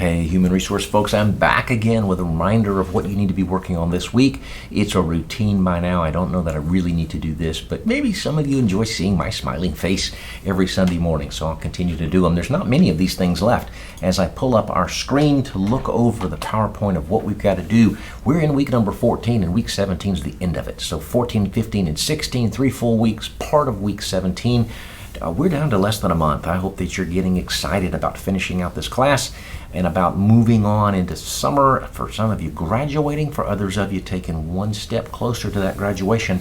Hey, human resource folks, I'm back again with a reminder of what you need to be working on this week. It's a routine by now. I don't know that I really need to do this, but maybe some of you enjoy seeing my smiling face every Sunday morning, so I'll continue to do them. There's not many of these things left. As I pull up our screen to look over the PowerPoint of what we've got to do, we're in week number 14, and week 17 is the end of it. So 14, 15, and 16, 3 full weeks, part of week 17. We're down to less than a month. I hope that you're getting excited about finishing out this class and about moving on into summer. For some of you, graduating. For others of you, taking one step closer to that graduation.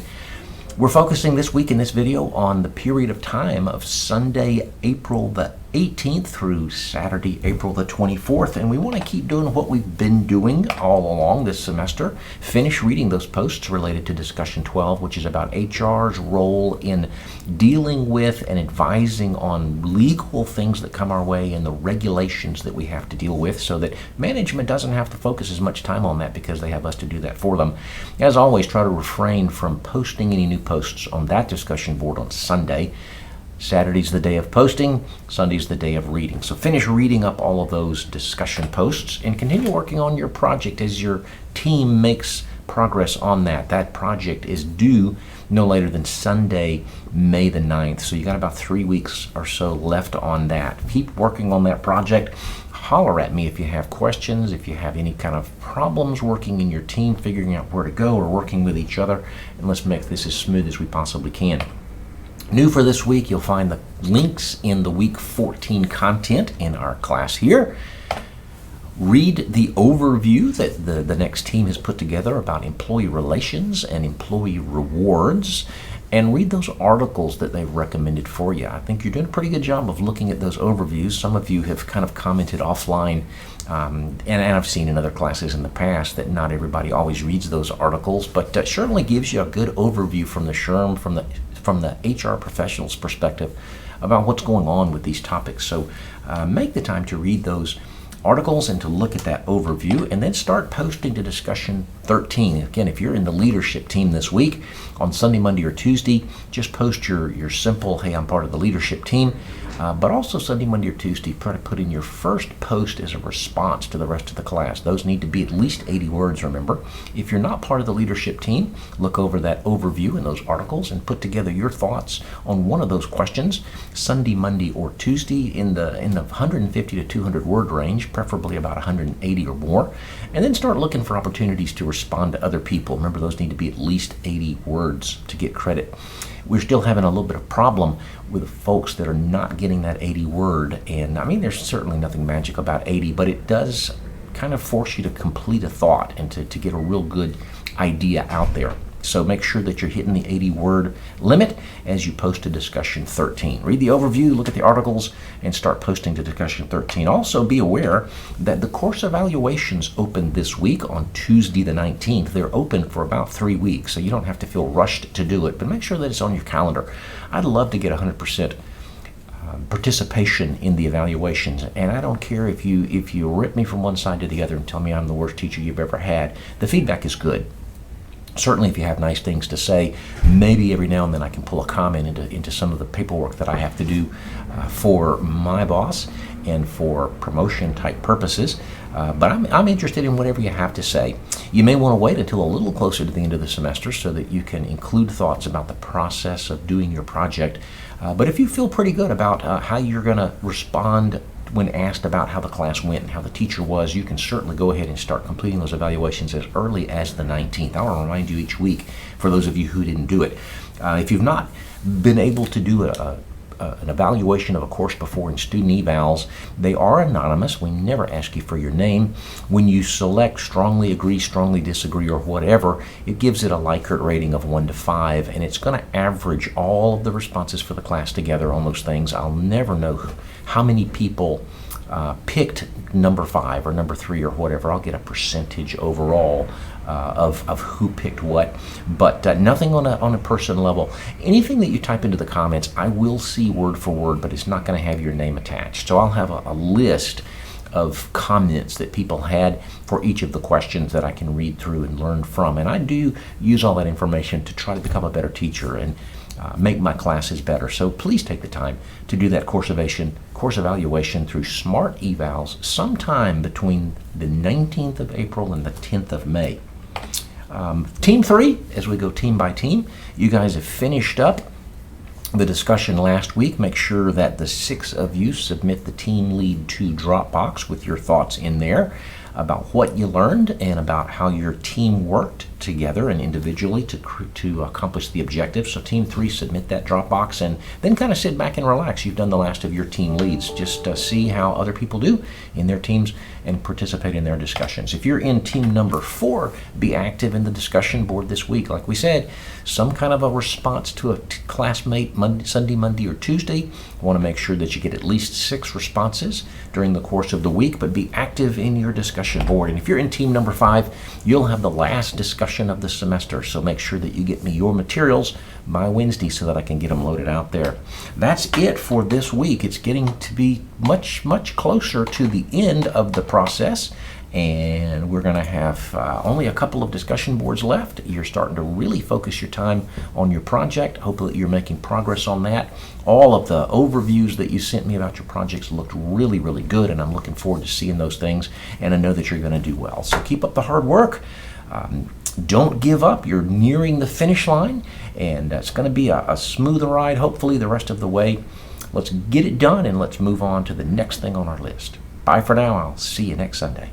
We're focusing this week in this video on the period of time of Sunday, April the 18th through Saturday, April the 24th, and we want to keep doing what we've been doing all along this semester. Finish reading those posts related to Discussion 12, which is about HR's role in dealing with and advising on legal things that come our way and the regulations that we have to deal with, so that management doesn't have to focus as much time on that because they have us to do that for them. As always, try to refrain from posting any new posts on that discussion board on Sunday. Saturday's the day of posting, Sunday's the day of reading. So finish reading up all of those discussion posts and continue working on your project as your team makes progress on that. That project is due no later than Sunday, May the 9th. So you got about 3 weeks or so left on that. Keep working on that project. Holler at me if you have questions, if you have any kind of problems working in your team, figuring out where to go or working with each other, and let's make this as smooth as we possibly can. New for this week, you'll find the links in the week 14 content in our class here. Read the overview that the next team has put together about employee relations and employee rewards, and read those articles that they've recommended for you. I think you're doing a pretty good job of looking at those overviews. Some of you have kind of commented offline, and I've seen in other classes in the past that not everybody always reads those articles, but certainly gives you a good overview from the SHRM, from the HR professional's perspective about what's going on with these topics. So make the time to read those articles and to look at that overview, and then start posting to discussion 13. Again, if you're in the leadership team this week, on Sunday, Monday, or Tuesday, just post your simple, hey, I'm part of the leadership team. But also Sunday, Monday, or Tuesday, try to put in your first post as a response to the rest of the class. Those need to be at least 80 words, remember. If you're not part of the leadership team, look over that overview and those articles and put together your thoughts on one of those questions, Sunday, Monday, or Tuesday, in the 150 to 200 word range, preferably about 180 or more, and then start looking for opportunities to respond to other people. Remember, those need to be at least 80 words to get credit. We're still having a little bit of problem with folks that are not getting that 80 word, and I mean, there's certainly nothing magic about 80, but it does kind of force you to complete a thought and to get a real good idea out there. So make sure that you're hitting the 80 word limit as you post to discussion 13. Read the overview, look at the articles, and start posting to discussion 13. Also be aware that the course evaluations open this week on Tuesday the 19th. They're open for about 3 weeks, so you don't have to feel rushed to do it, but make sure that it's on your calendar. I'd love to get 100% participation in the evaluations, and I don't care if you rip me from one side to the other and tell me I'm the worst teacher you've ever had. The feedback is good. Certainly if you have nice things to say, maybe every now and then I can pull a comment into some of the paperwork that I have to do for my boss and for promotion type purposes. But I'm interested in whatever you have to say. You may want to wait until a little closer to the end of the semester so that you can include thoughts about the process of doing your project. But if you feel pretty good about how you're going to respond when asked about how the class went and how the teacher was, you can certainly go ahead and start completing those evaluations as early as the 19th. I'll remind you each week for those of you who didn't do it. If you've not been able to do an evaluation of a course before in student evals, they are anonymous. We never ask you for your name. When you select strongly agree, strongly disagree, or whatever, it gives it a Likert rating of 1 to 5, and it's going to average all of the responses for the class together on those things. I'll never know how many people picked number 5 or number 3 or whatever. I'll get a percentage overall of who picked what, but nothing on a person level. Anything that you type into the comments, I will see word for word, but it's not going to have your name attached. So I'll have a list of comments that people had for each of the questions that I can read through and learn from. And I do use all that information to try to become a better teacher. And make my classes better. So please take the time to do that course evaluation through Smart Evals sometime between the 19th of April and the 10th of May. Team 3, as we go team by team, you guys have finished up the discussion last week. Make sure that the 6 of you submit the Team Lead 2 Dropbox with your thoughts in there about what you learned and about how your team worked together and individually to accomplish the objective. So Team 3, submit that Dropbox and then kind of sit back and relax. You've done the last of your team leads. Just see how other people do in their teams and participate in their discussions. If you're in team number 4, be active in the discussion board this week. Like we said, some kind of a response to a classmate Sunday, Monday, or Tuesday. I want to make sure that you get at least 6 responses during the course of the week, but be active in your discussion board. And if you're in team number 5, you'll have the last discussion of the semester, so make sure that you get me your materials by Wednesday so that I can get them loaded out there. That's it for this week. It's getting to be much closer to the end of the process, and we're going to have only a couple of discussion boards left. You're starting to really focus your time on your project. Hopefully you're making progress on that. All of the overviews that you sent me about your projects looked really good, and I'm looking forward to seeing those things, and I know that you're going to do well. So keep up the hard work. Don't give up. You're nearing the finish line, and it's going to be a smooth ride, hopefully, the rest of the way. Let's get it done, and let's move on to the next thing on our list. Bye for now. I'll see you next Sunday.